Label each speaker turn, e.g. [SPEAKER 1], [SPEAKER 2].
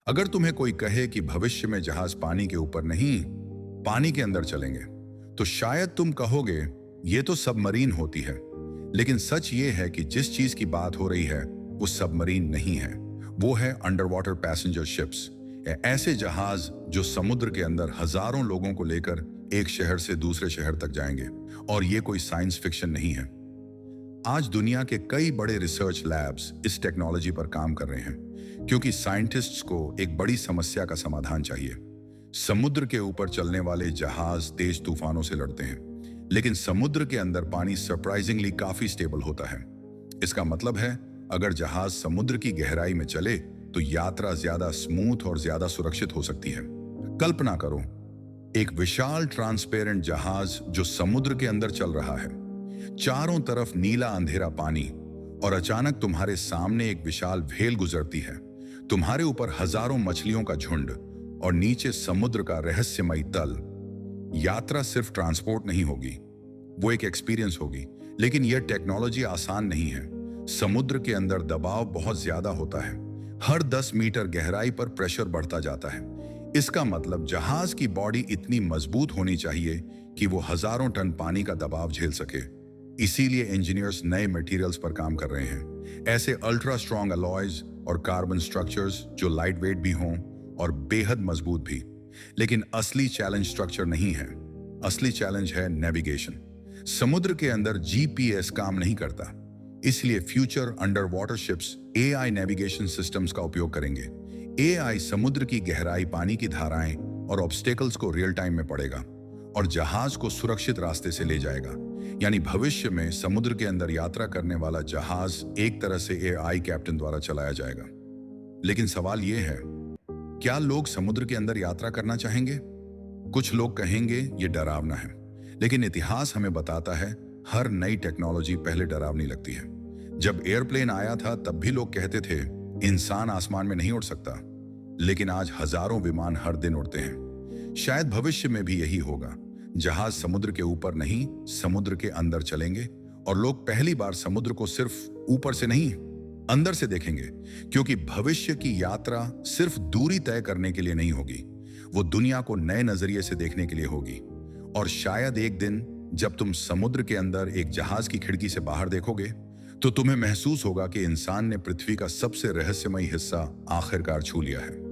[SPEAKER 1] अगर तुम्हें कोई कहे कि भविष्य में जहाज पानी के ऊपर नहीं, पानी के अंदर चलेंगे, तो शायद तुम कहोगे यह तो सबमरीन होती है। लेकिन सच ये है कि जिस चीज की बात हो रही है वो सबमरीन नहीं है, वो है अंडर वाटर पैसेंजर शिप्स। ऐसे जहाज जो समुद्र के अंदर हजारों लोगों को लेकर एक शहर से दूसरे शहर तक जाएंगे। और ये कोई साइंस फिक्शन नहीं है। आज दुनिया के कई बड़े रिसर्च लैब्स इस टेक्नोलॉजी पर काम कर रहे हैं, क्योंकि साइंटिस्ट्स को एक बड़ी समस्या का समाधान चाहिए। समुद्र के ऊपर चलने वाले जहाज तेज तूफानों से लड़ते हैं, लेकिन समुद्र के अंदर पानी सरप्राइजिंगली काफी स्टेबल होता है। इसका मतलब है, अगर जहाज समुद्र की गहराई में चले तो यात्रा ज्यादा स्मूथ और ज्यादा सुरक्षित हो सकती है। कल्पना करो, एक विशाल ट्रांसपेरेंट जहाज जो समुद्र के अंदर चल रहा है, चारों तरफ नीला अंधेरा पानी, और अचानक तुम्हारे सामने एक विशाल व्हेल गुजरती है। तुम्हारे ऊपर हजारों मछलियों का झुंड और नीचे समुद्र का रहस्यमयी तल। यात्रा सिर्फ ट्रांसपोर्ट नहीं होगी, वो एक एक्सपीरियंस होगी। लेकिन यह टेक्नोलॉजी आसान नहीं है। समुद्र के अंदर दबाव बहुत ज्यादा होता है। हर 10 मीटर गहराई पर प्रेशर बढ़ता जाता है। इसका मतलब जहाज की बॉडी इतनी मजबूत होनी चाहिए कि वो हजारों टन पानी का दबाव झेल सके। इसीलिए इंजीनियर्स नए मटेरियल्स पर काम कर रहे हैं, ऐसे अल्ट्रा स्ट्रॉन्ग अलॉयज और कार्बन स्ट्रक्चर्स जो लाइट वेट भी हों और बेहद मजबूत भी। लेकिन असली चैलेंज स्ट्रक्चर नहीं है, असली चैलेंज है नेविगेशन। समुद्र के अंदर जीपीएस काम नहीं करता, इसलिए future under water ships AI navigation systems का उपयोग करेंगे। एआई समुद्र की गहराई, पानी की धाराएं और ऑब्स्टेकल्स को रियल टाइम में पढ़ेगा और जहाज को सुरक्षित रास्ते से ले जाएगा। यानी भविष्य में समुद्र के अंदर यात्रा करने वाला जहाज एक तरह से एआई कैप्टन द्वारा चलाया जाएगा। लेकिन सवाल यह है, क्या लोग समुद्र के अंदर यात्रा करना चाहेंगे? कुछ लोग कहेंगे यह डरावना है, लेकिन इतिहास हमें बताता है हर नई टेक्नोलॉजी पहले डरावनी लगती है। जब एयरप्लेन आया था तब भी लोग कहते थे इंसान आसमान में नहीं उड़ सकता, लेकिन आज हजारों विमान हर दिन उड़ते हैं। शायद भविष्य में भी यही होगा। जहाज समुद्र के ऊपर नहीं, समुद्र के अंदर चलेंगे और लोग पहली बार समुद्र को सिर्फ ऊपर से नहीं, अंदर से देखेंगे। क्योंकि भविष्य की यात्रा सिर्फ दूरी तय करने के लिए नहीं होगी, वो दुनिया को नए नजरिए से देखने के लिए होगी। और शायद एक दिन जब तुम समुद्र के अंदर एक जहाज की खिड़की से बाहर देखोगे, तो तुम्हें महसूस होगा कि इंसान ने पृथ्वी का सबसे रहस्यमयी हिस्सा आखिरकार छू लिया है।